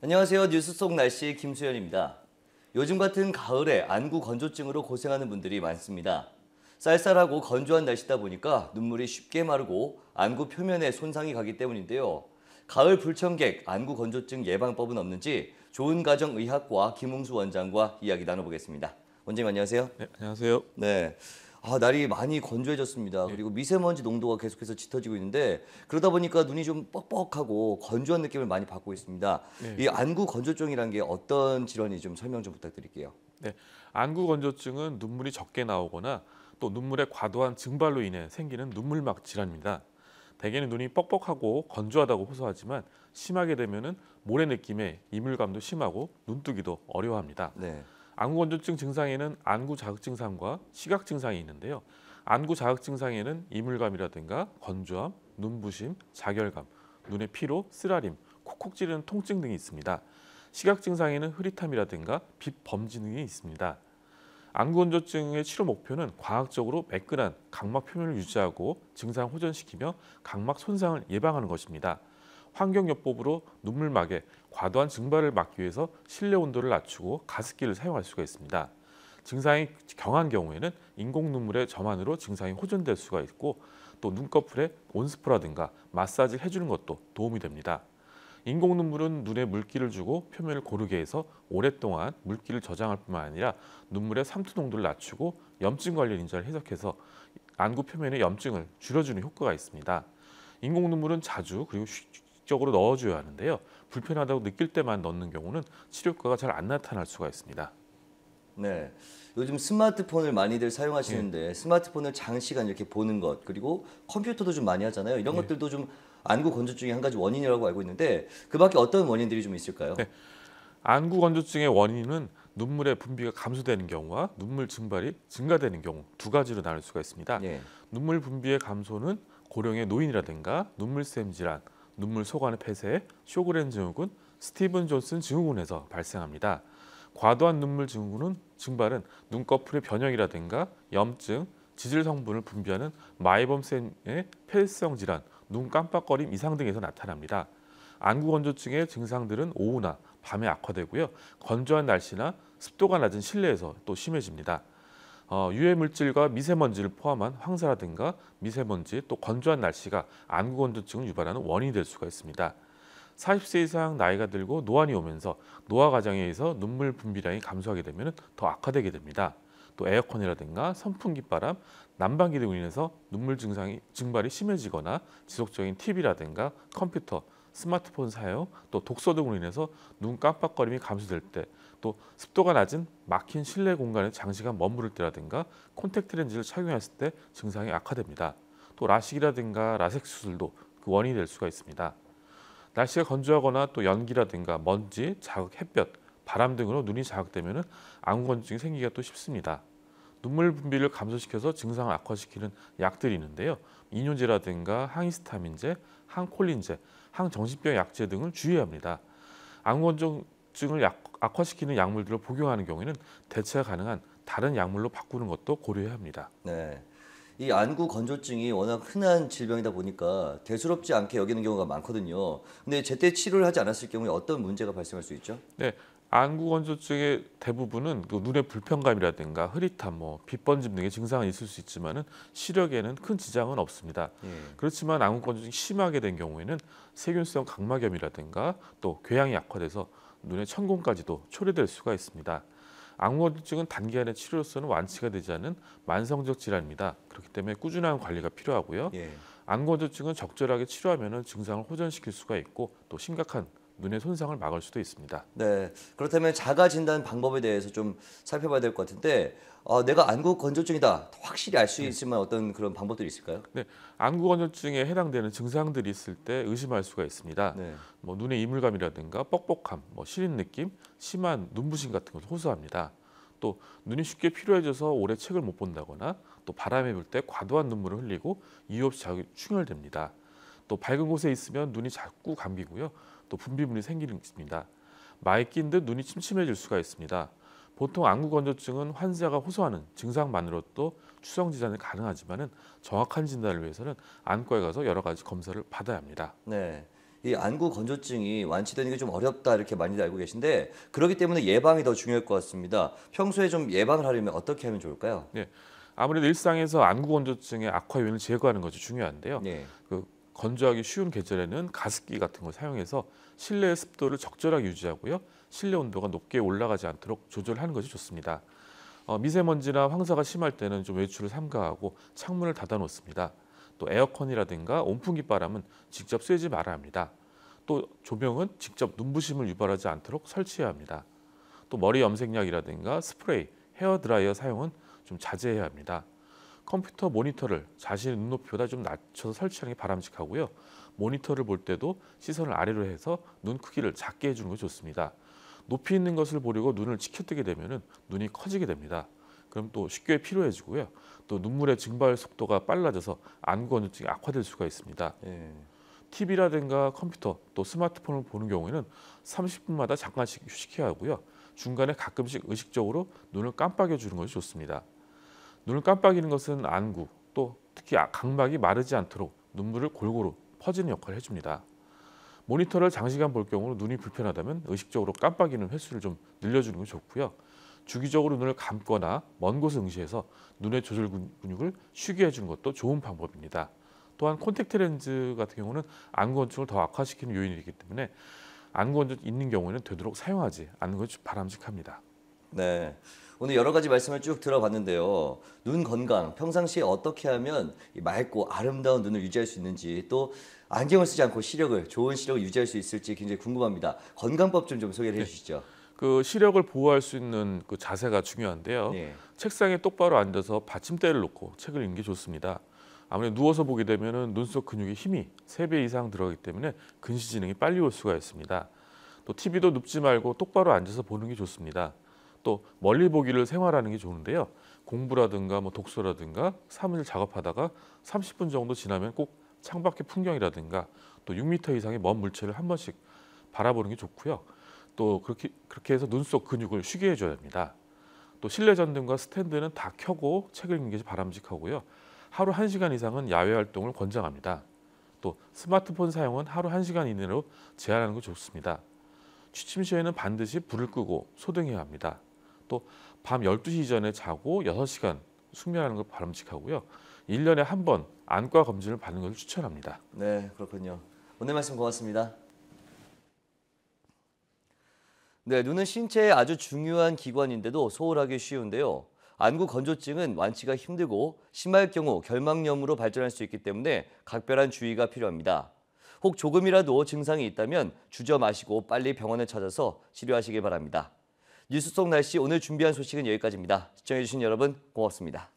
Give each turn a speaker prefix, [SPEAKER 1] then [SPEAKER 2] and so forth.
[SPEAKER 1] 안녕하세요. 뉴스 속 날씨 김수현입니다. 요즘 같은 가을에 안구 건조증으로 고생하는 분들이 많습니다. 쌀쌀하고 건조한 날씨다 보니까 눈물이 쉽게 마르고 안구 표면에 손상이 가기 때문인데요. 가을 불청객 안구 건조증 예방법은 없는지 좋은 가정 의학과 김웅수 원장과 이야기 나눠보겠습니다. 원장님 안녕하세요.
[SPEAKER 2] 네, 안녕하세요.
[SPEAKER 1] 네. 날이 많이 건조해졌습니다.
[SPEAKER 2] 예,
[SPEAKER 1] 그리고 미세먼지 농도가 계속해서 짙어지고 있는데 그러다 보니까 눈이 좀 뻑뻑하고 건조한 느낌을 많이 받고 있습니다.
[SPEAKER 2] 네,
[SPEAKER 1] 이 안구 건조증이란 게 어떤 질환인지 좀 설명 좀 부탁드릴게요.
[SPEAKER 2] 네. 안구 건조증은 눈물이 적게 나오거나 또 눈물의 과도한 증발로 인해 생기는 눈물막 질환입니다. 대개는 눈이 뻑뻑하고 건조하다고 호소하지만 심하게 되면은 모래 느낌의 이물감도 심하고 눈뜨기도 어려워합니다.
[SPEAKER 1] 네.
[SPEAKER 2] 안구 건조증 증상에는 안구 자극 증상과 시각 증상이 있는데요. 안구 자극 증상에는 이물감이라든가 건조함, 눈부심, 자결감, 눈의 피로, 쓰라림, 콕콕 찌르는 통증 등이 있습니다. 시각 증상에는 흐릿함이라든가 빛 범지 등이 있습니다. 안구 건조증의 치료 목표는 과학적으로 매끈한 각막 표면을 유지하고 증상 호전시키며 각막 손상을 예방하는 것입니다. 환경요법으로 눈물막의 과도한 증발을 막기 위해서 실내 온도를 낮추고 가습기를 사용할 수가 있습니다. 증상이 경한 경우에는 인공 눈물의 점안으로 증상이 호전될 수가 있고 또 눈꺼풀에 온스프라든가 마사지를 해주는 것도 도움이 됩니다. 인공 눈물은 눈에 물기를 주고 표면을 고르게 해서 오랫동안 물기를 저장할 뿐만 아니라 눈물의 삼투 농도를 낮추고 염증 관련 인자를 해석해서 안구 표면의 염증을 줄여주는 효과가 있습니다. 인공 눈물은 자주 그리고 규칙적으로 넣어줘야 하는데요. 불편하다고 느낄 때만 넣는 경우는 치료 효과가 잘 안 나타날 수가 있습니다.
[SPEAKER 1] 네. 요즘 스마트폰을 많이들
[SPEAKER 2] 예,
[SPEAKER 1] 사용하시는데 스마트폰을 장시간 이렇게 보는 것 그리고 컴퓨터도 좀 많이 하잖아요. 이런
[SPEAKER 2] 예.
[SPEAKER 1] 것들도 좀 안구 건조증의 한 가지 원인이라고 알고 있는데 그 밖에 어떤 원인들이 좀 있을까요?
[SPEAKER 2] 네, 안구 건조증의 원인은 눈물의 분비가 감소되는 경우와 눈물 증발이 증가되는 경우 두 가지로 나눌 수가 있습니다.
[SPEAKER 1] 예.
[SPEAKER 2] 눈물 분비의 감소는 고령의 노인이라든가 눈물샘 질환, 눈물 소관의 폐쇄, 쇼그렌 증후군, 스티븐 존슨 증후군에서 발생합니다. 과도한 눈물 증후군은 증발은 눈꺼풀의 변형이라든가 염증, 지질 성분을 분비하는 마이범샘의 폐쇄성 질환, 눈 깜빡거림 이상 등에서 나타납니다. 안구 건조증의 증상들은 오후나 밤에 악화되고요. 건조한 날씨나 습도가 낮은 실내에서 또 심해집니다. 유해 물질과 미세먼지를 포함한 황사라든가 미세먼지 또 건조한 날씨가 안구 건조증을 유발하는 원인이 될 수가 있습니다. 40세 이상 나이가 들고 노안이 오면서 노화 과정에 의해서 눈물 분비량이 감소하게 되면 더 악화되게 됩니다. 또 에어컨이라든가 선풍기 바람, 난방기 등으로 인해서 눈물 증상이 증발이 심해지거나 지속적인 TV라든가 컴퓨터, 스마트폰 사용, 또 독서 등으로 인해서 눈 깜빡거림이 감소될 때, 또 습도가 낮은 막힌 실내 공간에 장시간 머무를 때라든가 콘택트 렌즈를 착용했을 때 증상이 악화됩니다. 또 라식이라든가 라섹 수술도 그 원인이 될 수가 있습니다. 날씨가 건조하거나 또 연기라든가 먼지, 자극, 햇볕, 바람 등으로 눈이 자극되면 안구 건조증이 생기기가 또 쉽습니다. 눈물 분비를 감소시켜서 증상을 악화시키는 약들이 있는데요. 이뇨제라든가 항히스타민제, 항콜린제, 항정신병 약제 등을 주의해야 합니다. 안구 건조증을 악화시키는 약물들을 복용하는 경우에는 대체가 가능한 다른 약물로 바꾸는 것도 고려해야 합니다.
[SPEAKER 1] 네. 이 안구 건조증이 워낙 흔한 질병이다 보니까 대수롭지 않게 여기는 경우가 많거든요. 근데 제때 치료를 하지 않았을 경우에 어떤 문제가 발생할 수 있죠?
[SPEAKER 2] 네, 안구 건조증의 대부분은 그 눈의 불편감이라든가 흐릿함, 빛 번짐 등의 증상은 있을 수 있지만은 시력에는 큰 지장은 없습니다.
[SPEAKER 1] 예.
[SPEAKER 2] 그렇지만 안구 건조증이 심하게 된 경우에는 세균성 각막염이라든가 또 궤양이 약화돼서 눈의 천공까지도 초래될 수가 있습니다. 안구 건조증은 단기간의 치료로서는 완치가 되지 않는 만성적 질환입니다. 그렇기 때문에 꾸준한 관리가 필요하고요.
[SPEAKER 1] 예.
[SPEAKER 2] 안구 건조증은 적절하게 치료하면 증상을 호전시킬 수가 있고 또 심각한 눈의 손상을 막을 수도 있습니다.
[SPEAKER 1] 네. 그렇다면 자가 진단 방법에 대해서 좀 살펴봐야 될 것 같은데 내가 안구 건조증이다. 확실히 알 수
[SPEAKER 2] 네.
[SPEAKER 1] 있을 만한 어떤 그런 방법들이 있을까요?
[SPEAKER 2] 네, 안구 건조증에 해당되는 증상들이 있을 때 의심할 수가 있습니다.
[SPEAKER 1] 네.
[SPEAKER 2] 눈의 이물감이라든가 뻑뻑함, 시린 느낌, 심한 눈부심 같은 것을 호소합니다. 또 눈이 쉽게 피로해져서 오래 책을 못 본다거나 또 바람에 불 때 과도한 눈물을 흘리고 이유 없이 자극이 충혈됩니다. 또 밝은 곳에 있으면 눈이 자꾸 감기고요. 또 분비물이 생기는 것입니다. 마에 낀 듯 눈이 침침해질 수가 있습니다. 보통 안구 건조증은 환자가 호소하는 증상만으로도 추정 진단이 가능하지만은 정확한 진단을 위해서는 안과에 가서 여러 가지 검사를 받아야 합니다.
[SPEAKER 1] 네. 이 안구 건조증이 완치되는 게 좀 어렵다 이렇게 많이들 알고 계신데 그렇기 때문에 예방이 더 중요할 것 같습니다. 평소에 좀 예방을 하려면 어떻게 하면 좋을까요?
[SPEAKER 2] 네, 아무래도 일상에서 안구 건조증의 악화 요인을 제거하는 것이 중요한데요.
[SPEAKER 1] 네.
[SPEAKER 2] 그 건조하기 쉬운 계절에는 가습기 같은 걸 사용해서 실내의 습도를 적절하게 유지하고요. 실내 온도가 높게 올라가지 않도록 조절하는 것이 좋습니다. 미세먼지나 황사가 심할 때는 좀 외출을 삼가하고 창문을 닫아 놓습니다. 또 에어컨이라든가 온풍기 바람은 직접 쐬지 말아야 합니다. 또 조명은 직접 눈부심을 유발하지 않도록 설치해야 합니다. 또 머리 염색약이라든가 스프레이, 헤어 드라이어 사용은 좀 자제해야 합니다. 컴퓨터 모니터를 자신의 눈높이보다 좀 낮춰서 설치하는 게 바람직하고요. 모니터를 볼 때도 시선을 아래로 해서 눈 크기를 작게 해주는 것이 좋습니다. 높이 있는 것을 보려고 눈을 치켜뜨게 되면 눈이 커지게 됩니다. 그럼 또 쉽게 피로해지고요. 또 눈물의 증발 속도가 빨라져서 안구 건조증이 악화될 수가 있습니다.
[SPEAKER 1] 예.
[SPEAKER 2] TV라든가 컴퓨터 또 스마트폰을 보는 경우에는 30분마다 잠깐씩 휴식해야 하고요. 중간에 가끔씩 의식적으로 눈을 깜빡여 주는 것이 좋습니다. 눈을 깜빡이는 것은 안구 또 특히 각막이 마르지 않도록 눈물을 골고루 퍼지는 역할을 해줍니다. 모니터를 장시간 볼 경우 눈이 불편하다면 의식적으로 깜빡이는 횟수를 좀 늘려주는 게 좋고요. 주기적으로 눈을 감거나 먼 곳을 응시해서 눈의 조절 근육을 쉬게 해주는 것도 좋은 방법입니다. 또한 콘택트 렌즈 같은 경우는 안구 건조증을 더 악화시키는 요인이기 때문에 안구 건조증 있는 경우에는 되도록 사용하지 않는 것이 바람직합니다.
[SPEAKER 1] 네. 오늘 여러 가지 말씀을 쭉 들어봤는데요. 눈 건강, 평상시에 어떻게 하면 이 맑고 아름다운 눈을 유지할 수 있는지 또 안경을 쓰지 않고 좋은 시력을 유지할 수 있을지 굉장히 궁금합니다. 건강법 좀 소개를 해주시죠.
[SPEAKER 2] 그 시력을 보호할 수 있는 그 자세가 중요한데요.
[SPEAKER 1] 네.
[SPEAKER 2] 책상에 똑바로 앉아서 받침대를 놓고 책을 읽는 게 좋습니다. 아무래도 누워서 보게 되면 눈 속 근육에 힘이 3배 이상 들어가기 때문에 근시 지능이 빨리 올 수가 있습니다. 또 TV도 눕지 말고 똑바로 앉아서 보는 게 좋습니다. 또 멀리 보기를 생활하는 게 좋은데요. 공부라든가 독서라든가 사무실 작업하다가 30분 정도 지나면 꼭 창밖의 풍경이라든가 또 6m 이상의 먼 물체를 한 번씩 바라보는 게 좋고요. 또 그렇게 해서 눈 속 근육을 쉬게 해줘야 됩니다. 또 실내 전등과 스탠드는 다 켜고 책을 읽는 게 바람직하고요. 하루 1시간 이상은 야외 활동을 권장합니다. 또 스마트폰 사용은 하루 1시간 이내로 제한하는 게 좋습니다. 취침 시에는 반드시 불을 끄고 소등해야 합니다. 또 밤 12시 이전에 자고 6시간 숙면하는 걸 바람직하고요. 1년에 한 번 안과 검진을 받는 것을 추천합니다.
[SPEAKER 1] 네, 그렇군요. 오늘 말씀 고맙습니다. 네, 눈은 신체의 아주 중요한 기관인데도 소홀하기 쉬운데요. 안구 건조증은 완치가 힘들고 심할 경우 결막염으로 발전할 수 있기 때문에 각별한 주의가 필요합니다. 혹 조금이라도 증상이 있다면 주저 마시고 빨리 병원을 찾아서 치료하시길 바랍니다. 뉴스 속 날씨 오늘 준비한 소식은 여기까지입니다. 시청해주신 여러분 고맙습니다.